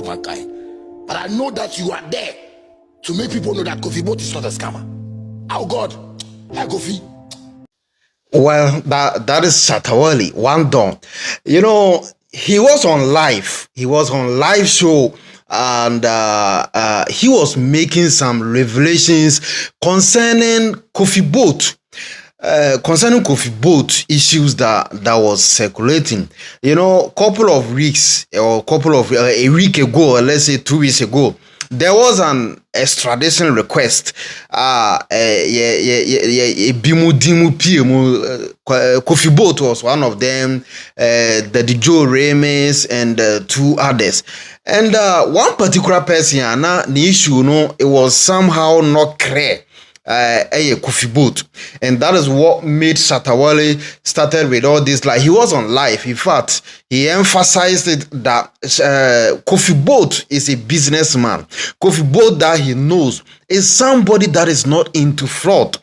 one guy. But I know that you are there to make people know that Kofi Boat is not a scammer. Oh God, hey Kofi. Well, that is Shatawale, one don. You know, he was on live. He was on live show, and he was making some revelations concerning Kofi Boat. Concerning Kofi Boat issues that was circulating, you know, couple of weeks or a week ago, or let's say 2 weeks ago, there was an extradition request. Kofi Boat was one of them. The Joe Remes and two others. And one particular person, the issue, it was somehow not clear. Kofi Boat, and that is what made Shatawale started with all this. Like, he was on live. In fact, he emphasized it that Kofi Boat is a businessman. Kofi Boat that he knows is somebody that is not into fraud.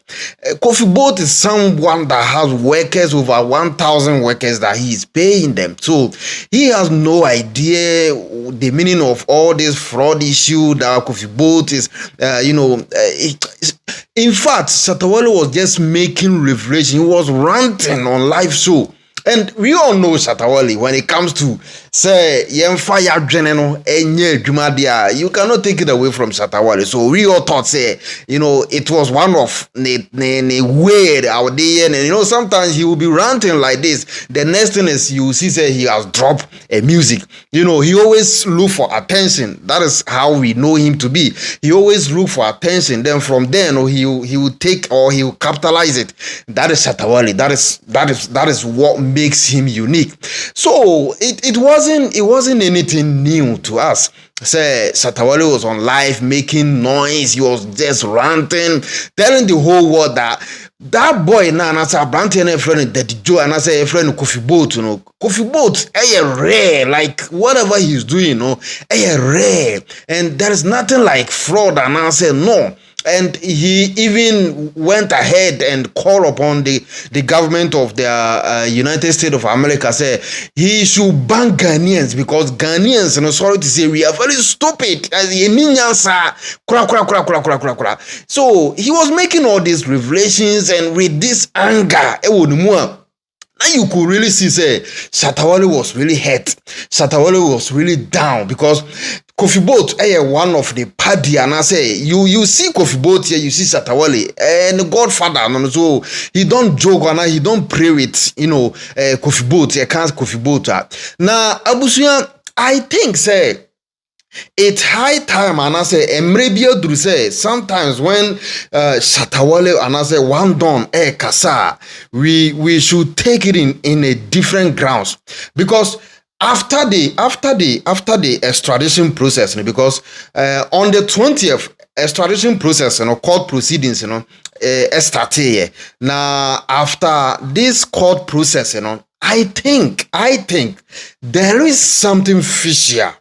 Kofi Boat is someone that has workers, over 1,000 workers that he is paying them. So he has no idea the meaning of all this fraud issue that Kofi Boat is, in fact, Shatawale was just making revelation. He was ranting on live show. And we all know Shatawale when it comes to say fire general you cannot take it away from Shatawale. So we all thought it was one of the weird out there, and sometimes he will be ranting like this. The next thing is you see he has dropped a music. He always look for attention. That is how we know him to be. He always look for attention. Then from there, he will take, or he will capitalize it. That is Shatawale. That is what makes him unique. So it wasn't anything new to us. Say Shatawale was on live making noise. He was just ranting, telling the whole world that boy now, and I say Branty and friend that Joe, and I say a friend Kofi Boat, Kofi Boat, rare, like whatever he's doing, rare, and there is nothing like fraud. And I say no. And he even went ahead and called upon the government of the United States of America, say he should ban Ghanaians, because Ghanaians, sorry to say, we are very stupid. So he was making all these revelations, and with this anger, now you could really see, Shatawale was really hurt. Shatawale was really down, because Kofi Boat, one of the party, and I say, you see Kofi Boat here, you see Shatawale, and the Godfather, and so he don't joke, and he don't pray with, Kofi Boat, can't Kofi Boat. Now, Abusuya, I think, it's high time, and I say, maybe do say sometimes when Shatawale and I say one don kasa, we should take it in a different grounds, because after the extradition process, because on the 20th extradition process, court proceedings, started. Now after this court process, I think there is something fishier.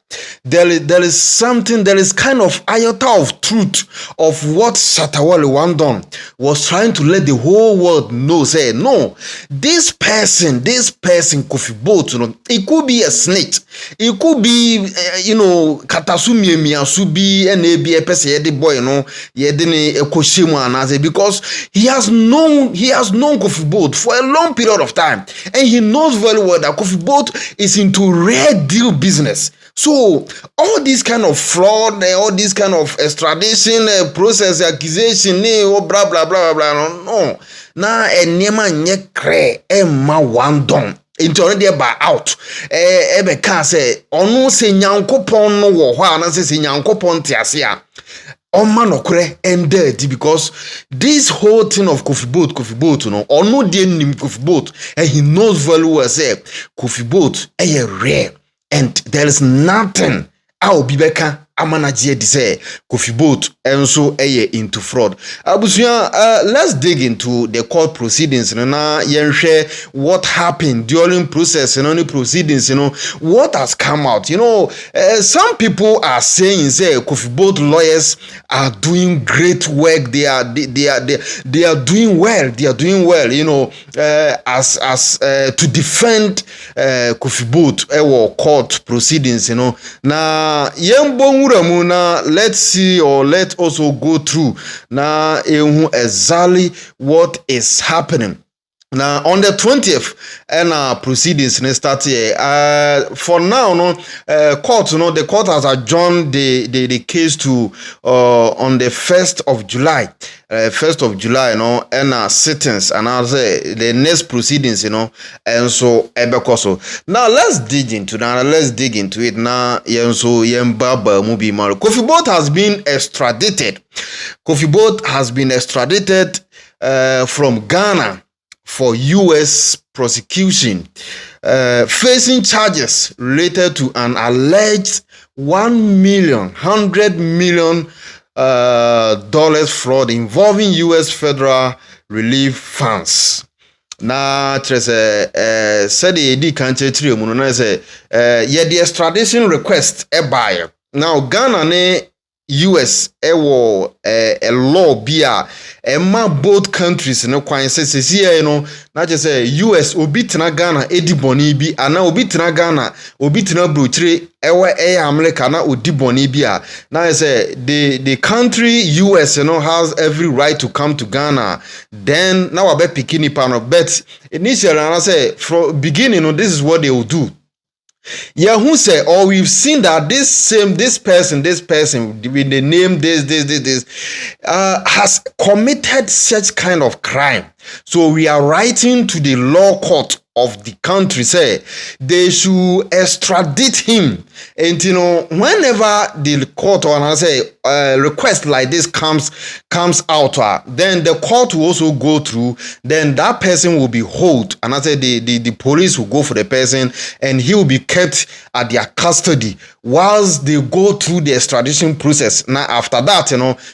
There is something, there is kind of iota of truth of what Shatawale Wandon was trying to let the whole world know. Say, no, this person, Kofi Boat, it could be a snake. It could be, Katasumi Miyasubi, and maybe a person, the boy, Yedini Ekoshimu Anaze, because he has known Kofi Boat for a long period of time, and he knows very well that Kofi Boat is into rare deal business. So all this kind of fraud, all this kind of extradition process, accusation, blah blah blah blah, no. Now enema nye kre ma one don. Into already by out. Ebe can say onu se nyankopon no wo hɔ ana se nyankopon te ase a. Omanokre ended, because this whole thing of Kofi Boat, onu de nim Kofi Boat, and he knows very well Kofi Boat rare. And there is nothing I'll be back amanaje di say Kofi Boat enso into fraud. Abusuya, let's dig into the court proceedings na yenhwe what happened during process and only proceedings, what has come out. Some people are saying say Kofi Boat lawyers are doing great work. They are doing well. They are doing well, as to defend Kofi Boat court proceedings, na yembonguramu na let's see, or let's also go through na exactly what is happening. Now on the 20th, and proceedings start here. For now, court, the court has adjourned the case to on the 1st of July. 1st of July, and sittings, and I'll say the next proceedings, and so ebekoso. Now let's dig into it. Now, Kofi Boat has been extradited. Kofi Boat has been extradited from Ghana for U.S. prosecution, facing charges related to an alleged $100 million fraud involving U.S. federal relief funds. Na said the country say the extradition request by now Ghana ne US ewo a law bia ma both countries no kwan say na je say US obi tena Ghana edi boni bi ana obi tena Ghana obi tena brochire ewe America na odi boni bi na say the country US has every right to come to Ghana. Then now we be picking it, but initially I say from beginning, this is what they will do. Yeah, who say, or we've seen that this person with the name this has committed such kind of crime. So we are writing to the law court of the country, say they should extradite him. And whenever the court or I say request like this comes out, then the court will also go through. Then that person will be held, and I say the police will go for the person, and he will be kept at their custody whilst they go through the extradition process. Now after that,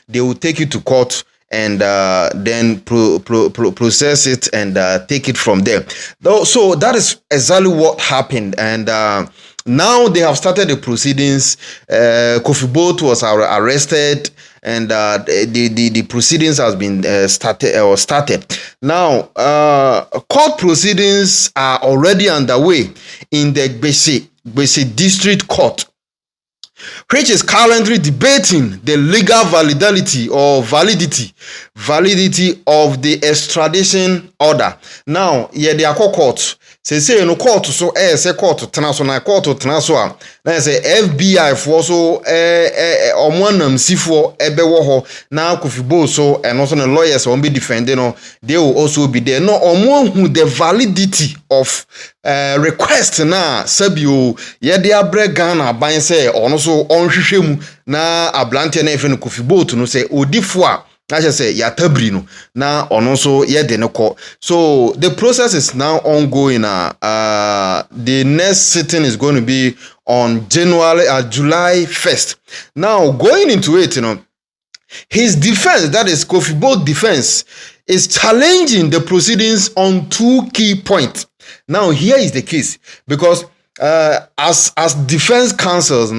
they will take it to court and then process it and take it from there. So that is exactly what happened, and now they have started the proceedings. Kofi Boat was arrested, and the proceedings has been started. Now, court proceedings are already underway in the Gbese District Court, which is currently debating the legal validity of the extradition order. Now, they are court. Say no court so say court tena court tena na say FBI for so omonam sifo ebewo ho na Kofi Boat so and also the lawyers won't be defending, they will also be there. No who the validity of request na sabio ye de abre Ghana ban say ono so onhwehwem na ablante na efe no Kofi Boat no say odifo a I just say yatabri no na ono so ye de no ko. So the process is now ongoing. The next sitting is going to be on July 1st. Now going into it, his defense, that is Kofi Boat defense, is challenging the proceedings on two key points. Now here is the case, because as defense counsels,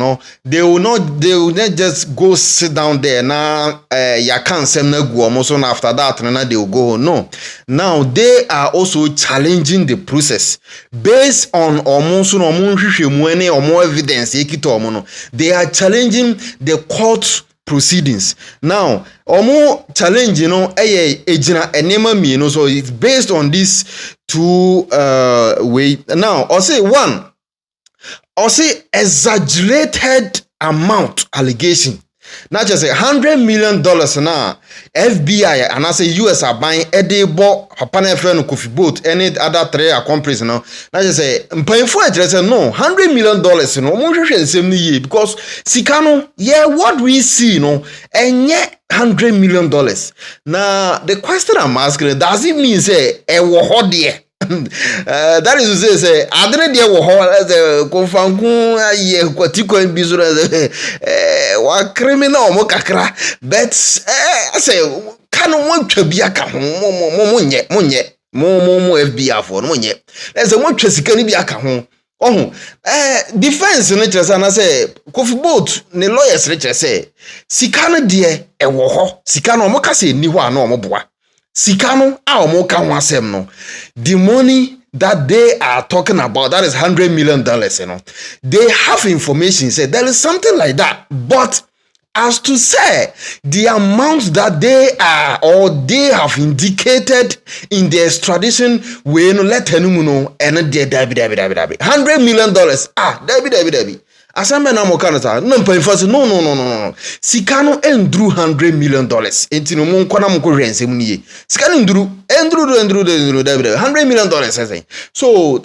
they will not just go sit down there now. Ya can't say na go almost after that, and they will go. No, now they are also challenging the process based on almost no more evidence. They are challenging the court proceedings. Now, more challenge, so it's based on these two way. Now, I'll say one. Or say exaggerated amount allegation. Not just $100 million now. FBI and I say US are buying Edibo, Hapana friend Kofi Boat, any other three accomplices now. Not just say painful address no $100 million because Sikano, yeah, what we see, and yet $100 million. Now the question I'm asking, does it mean say a that is to say, I didn't deal with the Kofanku, wa criminal mo kakra, but I say can one bi aka ho mo FBI for no nye. There's a one sika ni bi aka ho. Defense no kyerɛ na say Kofi Boat ne lawyers no kyerɛ say sika no de ɛwɔ hɔ. Sika no mo ka say ni hɔ a na mo boa. Sika no a mo ka ho asɛm no. The money that they are talking about, that is $100 million, you know. They have information, say there is something like that. But as to say the amount that they are or they have indicated in the extradition, we no let them know and $100 million. Debbie. Asambe na mo kanata no mpanyfo no sikano endru $100 million enti no mo nkona mo ko hwensem niye sikano endru $100 million say so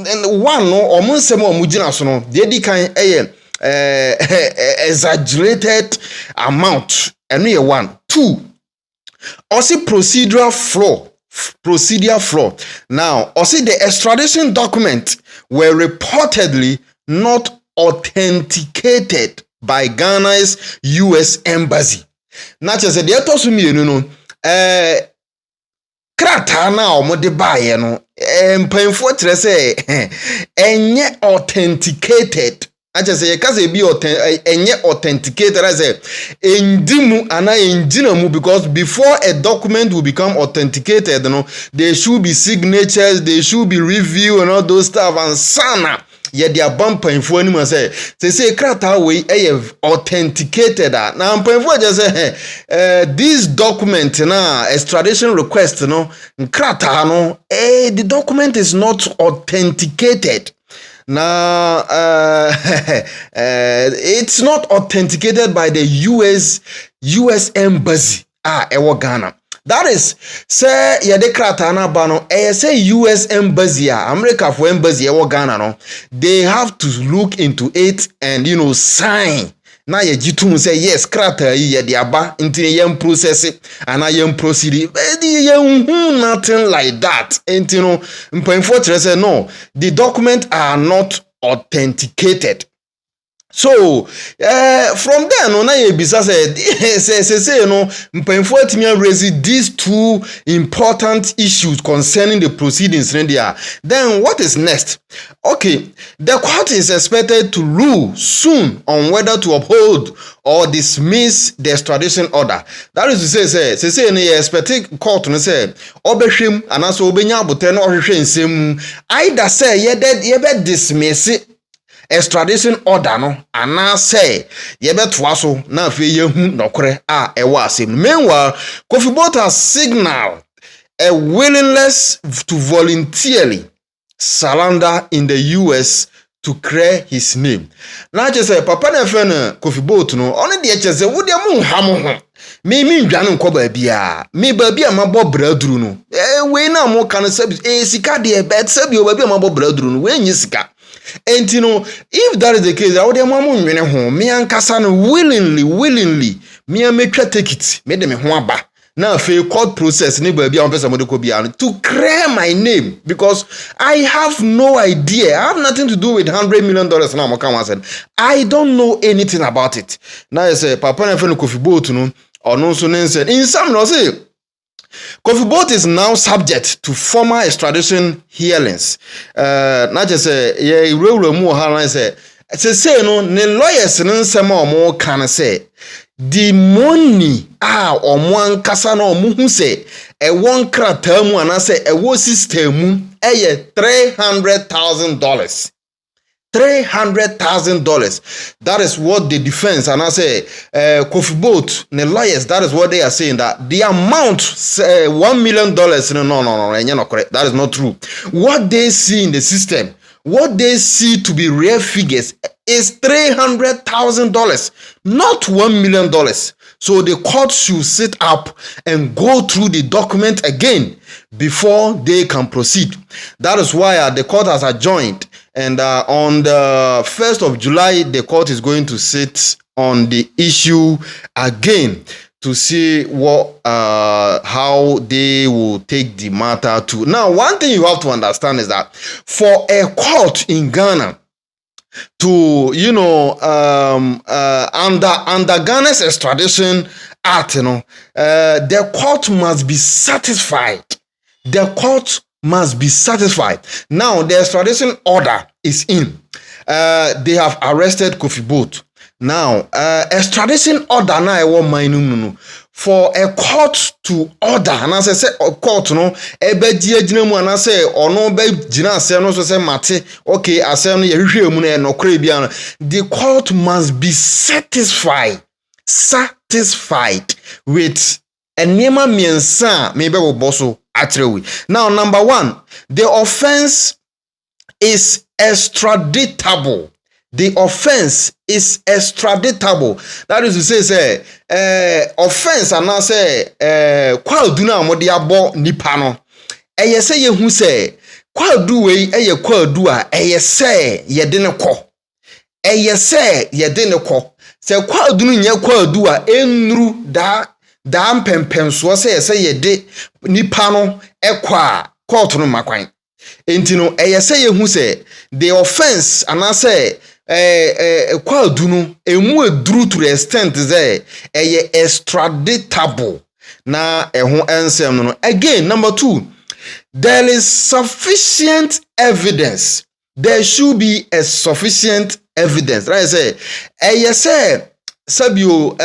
one no omo nsem o mo gina so no de di kan exaggerated amount eno ye one two also procedural flaw now also the extradition document were reportedly not authenticated by Ghana's US embassy. Na chese de etosu mienu no krata na omo de baaye no mpanfo kire se enye authenticated. Achese ye kase bi enye authenticated as endimu ana enjina mu, because before a document will become authenticated, you know, there should be signatures, there should be review and all those stuff, and sana ye dia bumper info ni say krata we authenticated na mpanfo just say this document na extradition request no krata no the document is not authenticated. Now, it's not authenticated by the US embassy ewo Ghana. That is, say yede krata na ba no say US embassy America for embassy ewo Ghana no, they have to look into it and sign. Na ye jitum say yes krata yi ye de aba ntine yem process and yem proceed, but nothing like that. Ntino mpanfo kire say no, the documents are not authenticated. So from there no na ye bisa say no mpanfo atimi raise these two important issues concerning the proceedings in there. Then what is next? Okay, the court is expected to rule soon on whether to uphold or dismiss the extradition order. That is to say no expect court no say obehwem anaso obenya abote na ohwehwe nsem either say ye be dismiss it extradition order no ana say ye betoa so na afi ye hu nokore ewa asem. Meanwhile, Kofi Boat has signaled a willingness to voluntarily surrender in the US to clear his name. Na je say papa na fe na Kofi Boat no ono de che say wo de mu nha mo ho me ndwane nko ba bia me ba bia mabọ braduru no we na mo kan sabi sika de bet sabi o ba bia mabọ braduru no we nyi sika. And if that is the case, I would have home. Me and Kassan willingly, me and make take it, made them a now fail court process to clear my name because I have no idea. I have nothing to do with $100 million now. I don't know anything about it. Now I say, Papa and Kofi Boat, or no, so in some no say. Kofi Boat is now subject to formal extradition hearings. Not just say real more how say no ne lawyers no nsema omo kan say the money omo ankasa na omo hu say e won krata mu ana say e wo system mu $300,000. $300,000. That is what the defense and I say Kofi Boat, the lawyers, that is what they are saying, that the amount $1 million no, correct. That is not true. What they see in the system, what they see to be real figures is $300,000, not $1 million. So the court should sit up and go through the document again before they can proceed. That is why the court has adjourned. And on the 1st of July, the court is going to sit on the issue again to see how they will take the matter to. Now, one thing you have to understand is that for a court in Ghana to under Ghana's Extradition Act, the court must be satisfied. The court must be satisfied. Now the extradition order is in. They have arrested Kofi Boat. Now extradition order now I want my for a court to order, and as I say court no ebe di agina mu and I say ono be gina ase no so say mate okay ase no ye hwehwe mu na no kra bia no, the court must be satisfied with enema miensa me be boso atrewi. Now number 1, the offense is extraditable. The offense is extraditable. That is to say, offense and I say, kwadu na amode abo nipa no. Eye say ye hu say, kwadu we eye kwadu a eye say ye de ne kɔ. Eye say ye de ne kɔ. Se kwadu no nye kwadu a enru da mpempenso say ye de nipa no ekɔ a court no makwan. Enti no eye say ye hu say the offense and I say kwadu no emu eduru to the extent say extraditable na eho ensem no. Again, number 2, there is sufficient evidence. There should be a sufficient evidence. Right, say sabio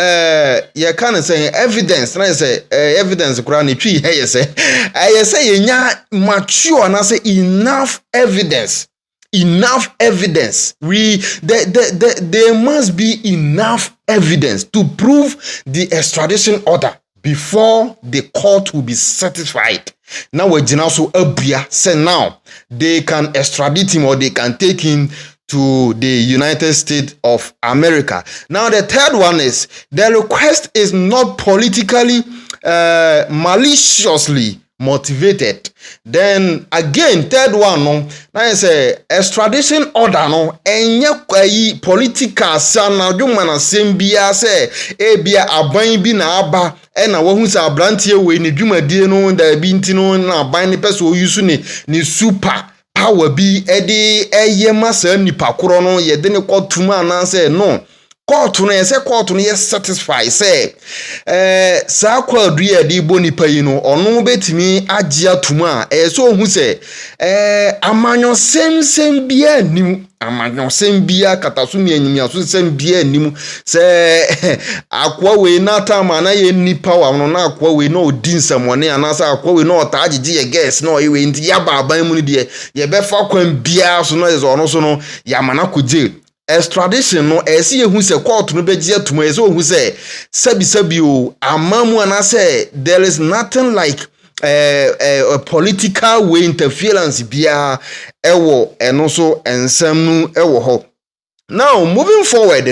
ye can say evidence. Right, say evidence kura ni twi he say ye nya mature na say enough evidence. Enough evidence. There must be enough evidence to prove the extradition order before the court will be satisfied. Now we're also abia say now they can extradite him or they can take him to the United States of America. Now the third one is the request is not politically maliciously motivated. Then again, third one no, na say extradition order no enye kwayi political sana dwuma na sembia say ebia aban bi na aba na wahu say abrantie we ni dwumadie no da bi ntino na aban ne pese oyusu ni super power bi ede eye masa nipa koro no ye de ne kotuma na say no court no say court no yes satisfy say sa kwadu ye di boni payi no ono betimi agye atuma so hu say amanyo sem bia nim amanyo sem bia kataso mi anyimi aso sem bia nim say akwa we na tama na ye nipa wa no na akwa we no odi nsamone anasa akwa we no otagye ye guess no ye we ndi ya baban mu ni de ye be fa kwan bia so no ye ono so no ya mana ko jail. Extradition no esi ye hu se court no begie atuma esi hu se sabi o amamu ana say there is nothing like a political way interference bia ewo eno so ensam nu ewo ho. Now moving forward,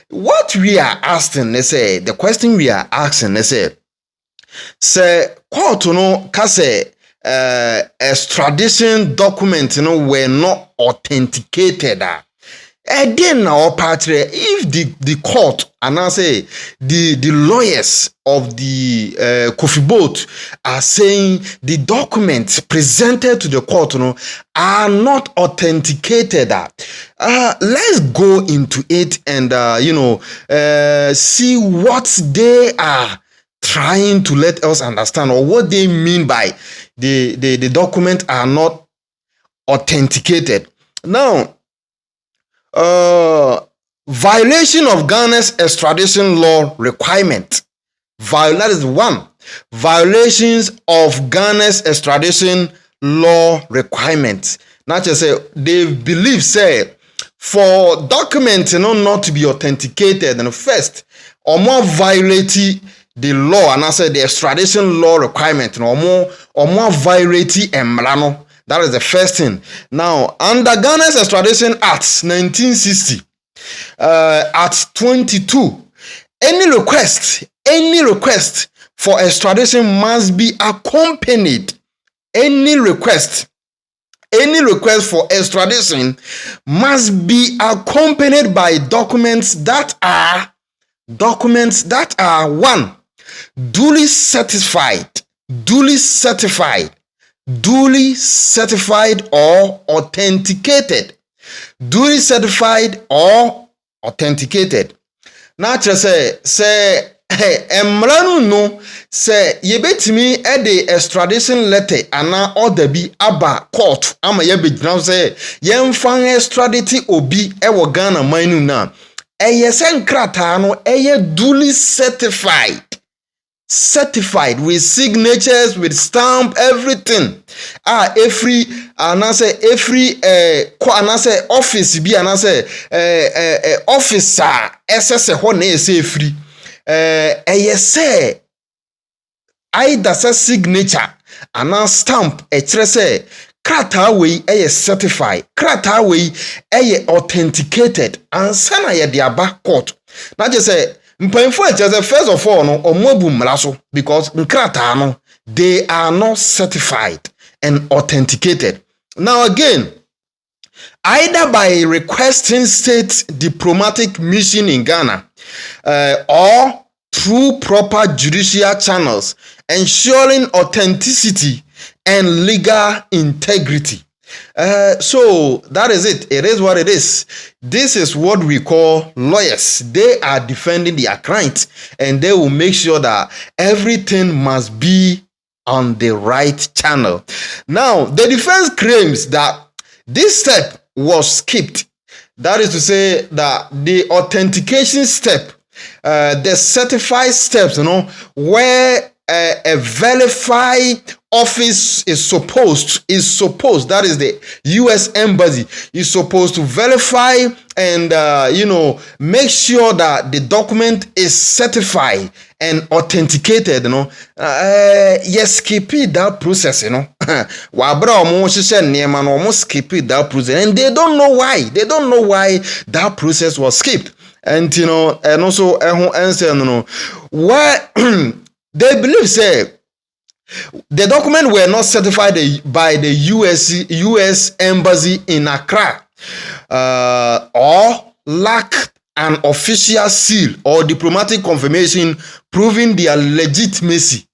what we are asking, they say the question we are asking, they say court no ka say extradition document were not authenticated. Again, now, Patre, if the court and I say the lawyers of the Kofi Boat are saying the documents presented to the court are not authenticated, let's go into it and see what they are trying to let us understand or what they mean by the document are not authenticated. Now, violation of Ghana's extradition law requirement. That is one. Violations of Ghana's extradition law requirement. Not just say they believe say for documents not to be authenticated and first or more violate the law and I say the extradition law requirement or more violate emrano. That is the first thing. Now, under Ghana's Extradition Act 1960, Act 22, any request for extradition must be accompanied. Any request for extradition must be accompanied by documents that are one, duly certified or authenticated. duly certified or authenticated. Na kyerɛ sɛ emranu no sɛ yebetimi the extradition letter ana order bi aba court ama yebegyina sɛ yemfa extradite obi ɛwɔ Ghana manu na ɛyɛ sɛ nkrataa no ɛyɛ duly certified with signatures, with stamp, everything. Every office bi officer SS ho na say free. Say either say signature and stamp kyerɛ sɛ krataa wei certified, krataa wei authenticated and sana ye de aba court. Na je say mpanyinfo kyerɛ first of all no omobu mmara so because nkrataa no they are not certified and authenticated. Now again, either by requesting state diplomatic mission in Ghana or through proper judicial channels, ensuring authenticity and legal integrity. So that is it. It is what it is. This is what we call lawyers. They are defending their clients and they will make sure that everything must be on the right channel. Now, the defense claims that this step was skipped. That is to say that the authentication step, the certified steps, where a verified office is supposed, that is the US Embassy, is supposed to verify and make sure that the document is certified and authenticated. Yes, skip that process. Wabra omo hyehyɛ nneɛma no omo skip that process, and they don't know why. They don't know why that process was skipped. And and also answer why. They believe say the document were not certified by the US Embassy in Accra or lack an official seal or diplomatic confirmation proving their legitimacy.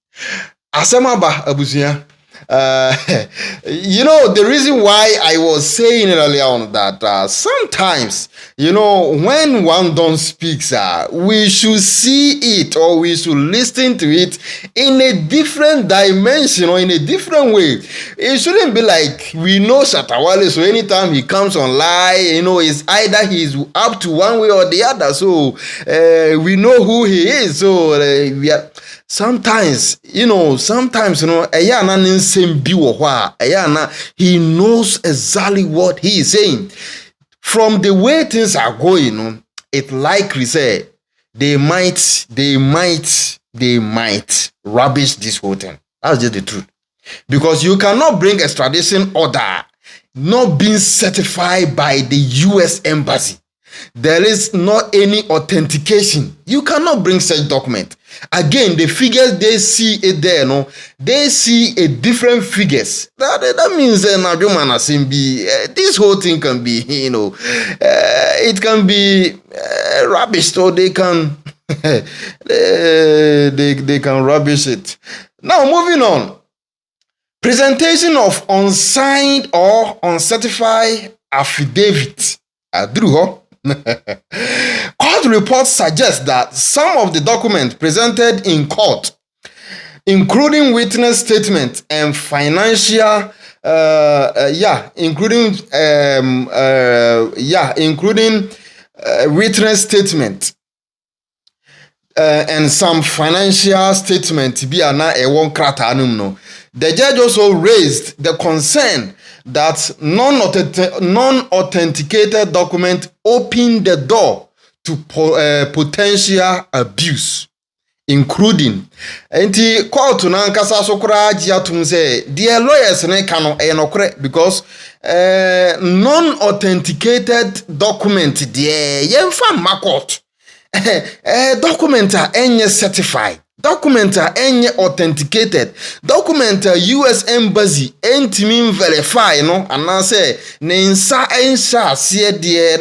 Asemaba abusia. The reason why I was saying earlier on that sometimes, when one don't speak, we should see it or we should listen to it in a different dimension or in a different way. It shouldn't be like we know Shatawale, so anytime he comes online, it's either he's up to one way or the other. So we know who he is. So we are. Sometimes, he knows exactly what he is saying. From the way things are going, it likely say they might rubbish this whole thing. That's just the truth. Because you cannot bring extradition order not being certified by the US Embassy. There is not any authentication. You cannot bring such document. Again, the figures they see it there, they see a different figures. That means this whole thing can be, it can be rubbish, so they can they can rubbish it. Now moving on. Presentation of unsigned or uncertified affidavit. Court reports suggest that some of the documents presented in court, including witness statement and financial, including witness statement and some financial statement, the judge also raised the concern that non-authenticated document open the door to potential abuse, including court na nkasa so kura atum say the lawyers ne kano because non-authenticated document there yemfa court document are certified. Document are authenticated. Document US Embassy ntimi verify and I say nensa ensha see there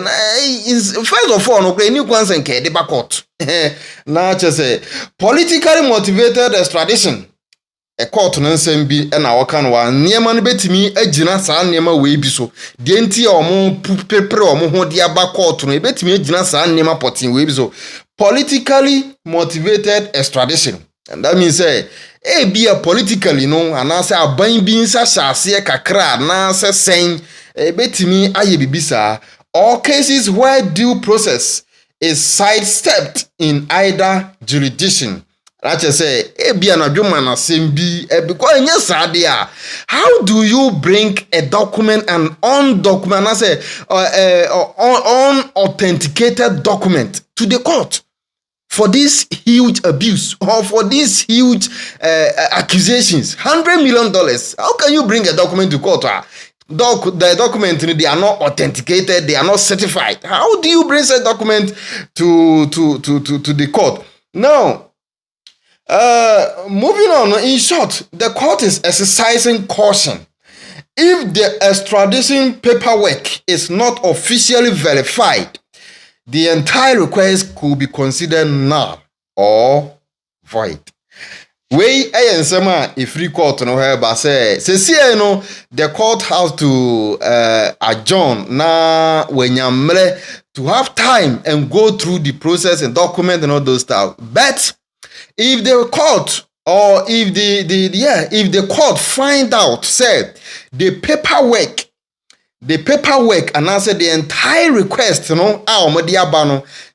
first of all no any kwansen ke de court na say politically motivated extradition a court no nsɛm bi na wɔka no wa nneɛma no betumi agyina saa nneɛma wei bi so deɛ nti a ɔmo pepere ɔmo ho de aba court no betumi agyina saa nneɛma pɔten wei bi so politically motivated extradition, and that means say be a politically no anaasɛ aban bi nsa hyɛ kakra anaasɛ sɛn betumi ayɛ bibi saa, all cases where due process is sidestepped in either jurisdiction. Like I say, be an adjuman assembly because yes, how do you bring a document and undocumented, I say, unauthenticated document to the court for this huge abuse or for these huge accusations? $100 million. How can you bring a document to court? The document, they are not authenticated, they are not certified. How do you bring a document to the court? Now, moving on, in short, the court is exercising caution. If the extradition paperwork is not officially verified, the entire request could be considered null or void. Wey ensema a free court no hereby say no the court has to adjourn na wenyamre to have time and go through the process and document and all those stuff. But if the court or if the court find out say the paperwork and answer the entire request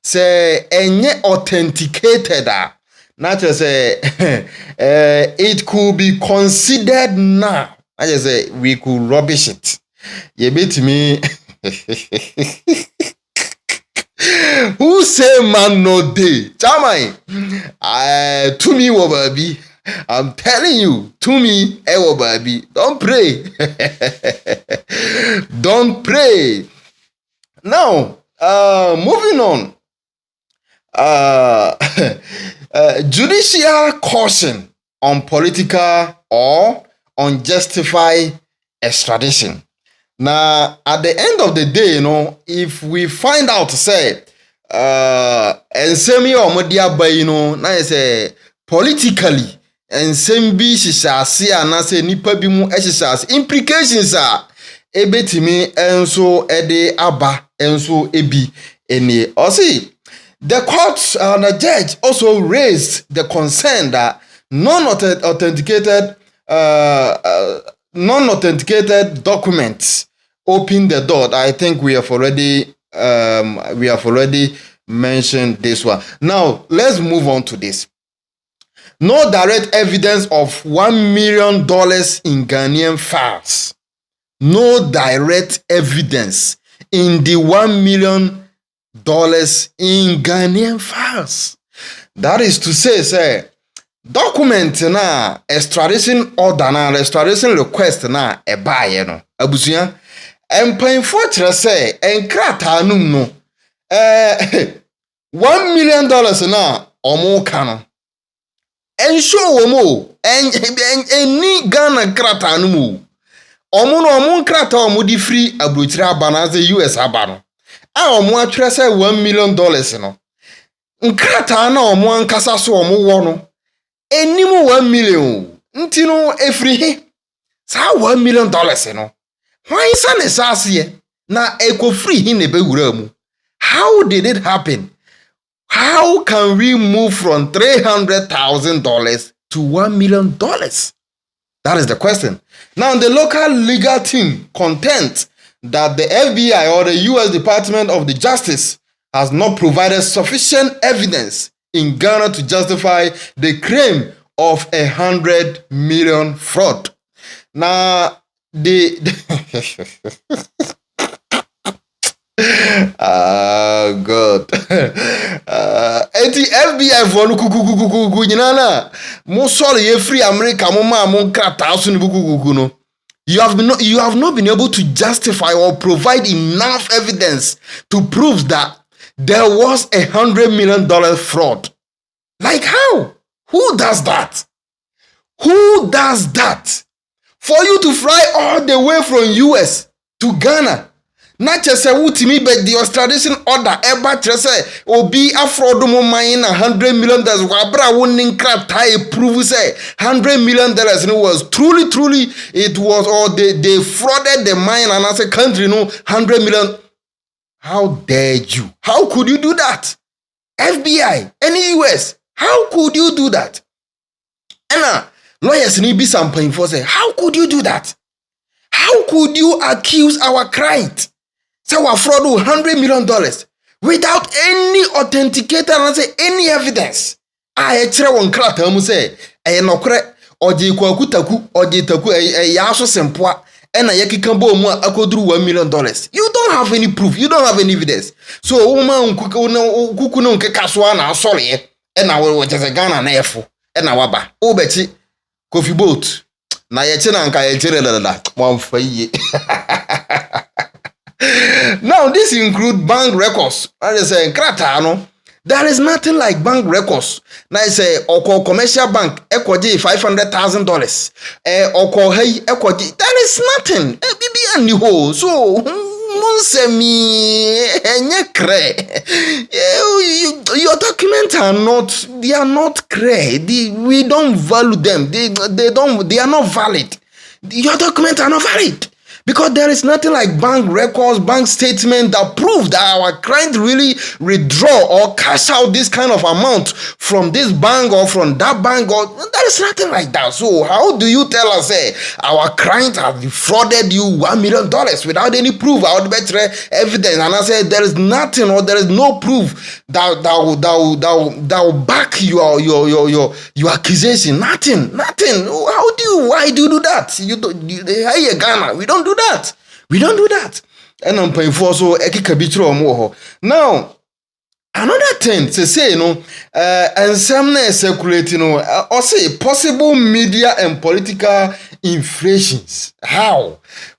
say enye authenticated not just say it could be considered now. I just say we could rubbish it. You beat me. Who say man no day? Chamai. To me wo baby. I'm telling you, to me wo baby. Don't pray. Don't pray. Now, moving on. Judicial caution on political or unjustified extradition. Now, at the end of the day, if we find out, say, and semi or media by, now say politically, and same be she shall see and I say nipa bimu exercise implications are ebetimi and so ede aba and so ebi any or see. The court and the judge also raised the concern that non-authenticated documents open the door. I think we have already mentioned this one. Now let's move on to this. No direct evidence of $1 million in Ghanaian files. No direct evidence in the $1 million in Ghanaian files. That is to say, document na extradition order na extradition request na buy no abusuya empanfo kire say enkrata num no $1 million na omo ka no ensho wo mo eni Ghana krata num omo no omo krata omo di free abrochire aba na ze US aba no omo atwere say $1 million no nkrata na omo ankasa so omo wo no enimu $1 million nti no efrihi sa $1 million no why san esase na eko free hi na be wura mu. How did it happen? How can we move from $300,000 to $1 million? That is the question. Now the local legal team contends that the FBI or the US Department of the Justice has not provided sufficient evidence in Ghana to justify the claim of $100 million fraud. Now, God. The FBI for kuku nyina mo sorry ye free America mo ma mo krata so no. You have not been able to justify or provide enough evidence to prove that there was $100 million fraud. Like how? Who does that? Who does that? For you to fly all the way from US to Ghana, Not just a wutimi, but the extradition order ever say obi afrodo mo mine $100 million. Wabra winning crap tie prove say $100 million. And it was truly it was, or they frauded the mine and as a country, $100 million. How dare you? How could you do that? FBI, any US, how could you do that? And lawyers need be some pain for say, how could you do that? How could you accuse our client? Say we fraud $100 million without any authenticated and say any evidence. I chere one crack tell say e no kre oje kwakutaku oje taku ya so sempoa e na yakika bo mu akoduru $1 million. You don't have any proof, you don't have any evidence. So woman kuku no nke kaso na asore e na we just Ghana na efo e na waba obechi kofi boat na ye che na nka ye chere dada mo mfaye. Now, this include bank records. And they say, there is nothing like bank records. Now, I say, or commercial bank, equity $500,000. Or hey, equity. There is nothing. So, your documents are not. They are not clear. We don't value them. They are not valid. Your documents are not valid. Because there is nothing like bank records, bank statement that prove that our client really withdraw or cash out this kind of amount from this bank or from that bank. Or there is nothing like that. So how do you tell us, our client has defrauded you $1 million without any proof, without better evidence? And I said there is nothing or there is no proof that will back your accusation. Nothing. Why do you do that? Hey, Ghana, we don't do that. And I'm paying for so ekikabitro. Now, another thing to say, and some circulate, or say possible media and political inflations. How?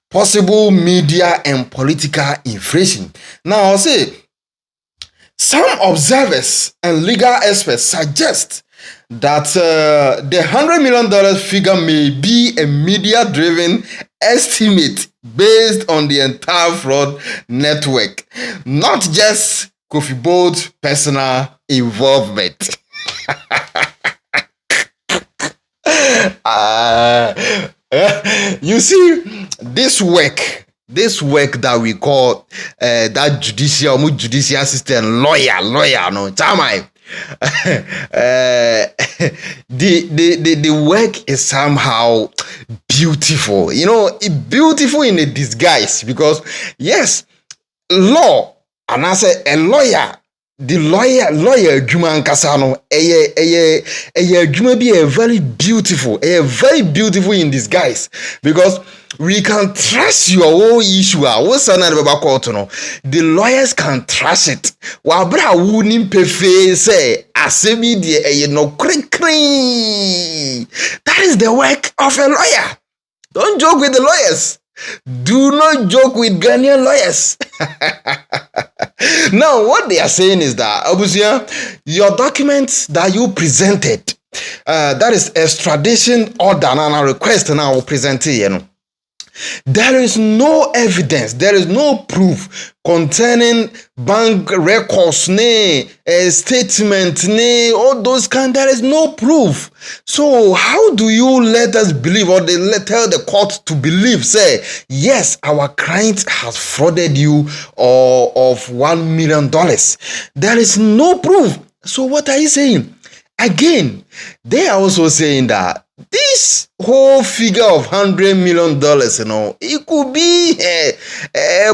Possible media and political inflation. Now, I'll say some observers and legal experts suggest that the $100 million figure may be a media-driven estimate based on the entire fraud network, not just Kofi Boat's personal involvement. You see, this work that we call that judicial system, lawyer, no, Tamai. The work is somehow beautiful, beautiful in a disguise, because yes, law, and I say a lawyer, the lawyer Juman Kasano, Juma be a very beautiful in disguise, because we can trust your whole issue. The lawyers can trust it. Wabra wouldn't pay say asemi die no kring. That is the work of a lawyer. Don't joke with the lawyers. Do not joke with Ghanaian lawyers. Now, what they are saying is that, Abusia, your documents that you presented, that is extradition order and a request now presented, there is no evidence, there is no proof concerning bank records, statement, all those kind. There is no proof. So how do you let us believe, or tell the court to believe, say, yes, our client has frauded you or of $1 million? There is no proof. So what are you saying? Again, they are also saying that this whole figure of $100 million, it could be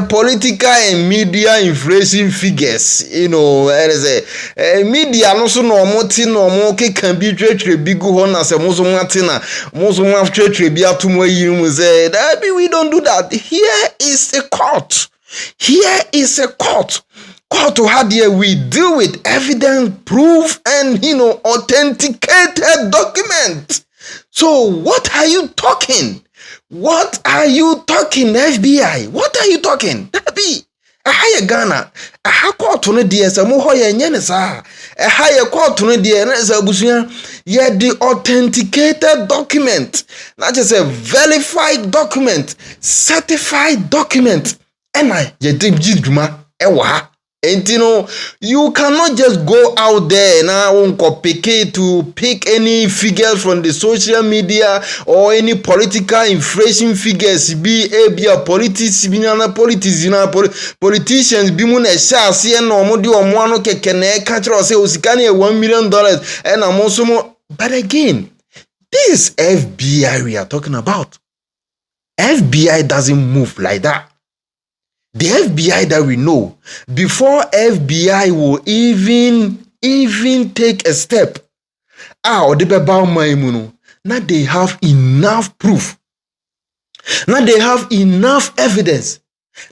political and media inflation figures. Media also no can be trade big one as a Muslim trade be up to more we don't do that. Here is a court. Court here we deal with evidence, proof, and authenticated document. So what are you talking? What are you talking, FBI? What are you talking? Dabi, higher Ghana, a court to the Samohoya Yenesa, a higher court to the Busia, yet the authenticated document, not just a verified document, certified document. Ena ye dwuma ewa ha. And you cannot just go out there now to pick any figures from the social media or any political inflation figures. Be a politicians, politicians, be moon a shasi and no modi or mono kekene catcher or say Osikani $1 million and I'm also more. But again, this FBI we are talking about. FBI doesn't move like that. The FBI that we know, before FBI will even take a step, now they have enough proof. Now they have enough evidence.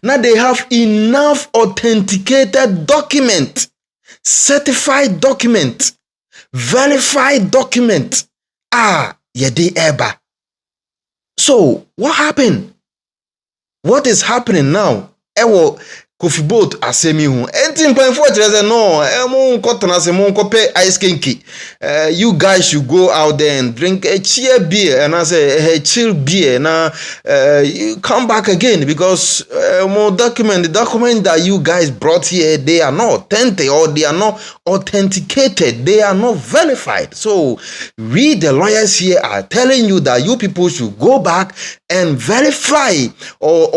Now they have enough authenticated document, certified document, verified document. Yede eba. So what happened? What is happening now? Ewo kofi boat asemi hu enti mpanfo kire say no emo nkotana se mo nkope ice kinky. You guys should go out there and drink a cheer beer and I say a chill beer na you come back again because the document that you guys brought here, they are not authentic or they are not authenticated, they are not verified. So we the lawyers here are telling you that you people should go back and verify or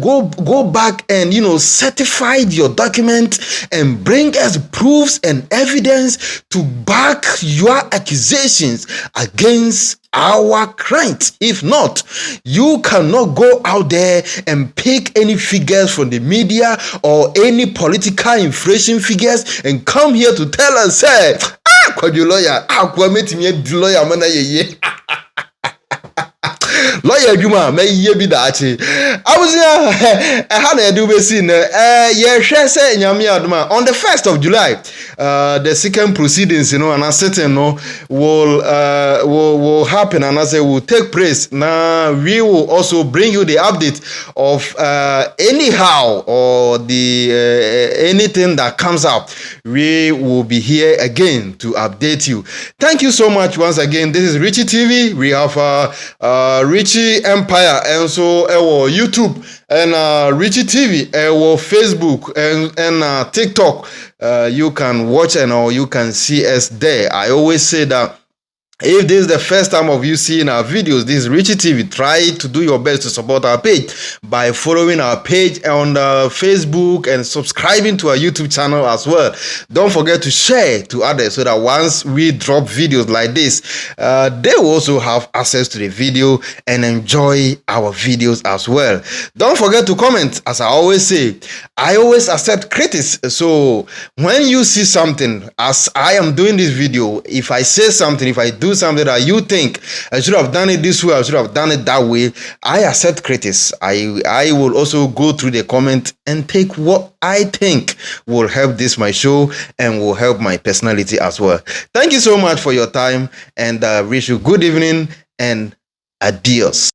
go back and certify your document and bring us proofs and evidence to back your accusations against our clients. If not, you cannot go out there and pick any figures from the media or any political inflation figures and come here to tell us, say, kwadu lawyer, lawyer mana ye. Lawyer Juma may ye be that. I was here. I had a do be seen. Say on the 1st of July, the second proceedings, and I certain will happen, and as it will take place. Now we will also bring you the update of anyhow or the anything that comes up. We will be here again to update you. Thank you so much once again. This is Richie TV. We have Richie Empire and so YouTube and Richie TV Facebook and TikTok. You can watch or you can see us there. I always say that if this is the first time of you seeing our videos, this is Richie TV. Try to do your best to support our page by following our page on Facebook and subscribing to our YouTube channel as well. Don't forget to share to others so that once we drop videos like this, they will also have access to the video and enjoy our videos as well. Don't forget to comment. As I always say, I always accept critics. So when you see something, as I am doing this video, if I say something, if I do something that you think I should have done it this way, I should have done it that way, I accept critics. I will also go through the comment and take what I think will help this my show and will help my personality as well. Thank you so much for your time and wish you good evening and adios.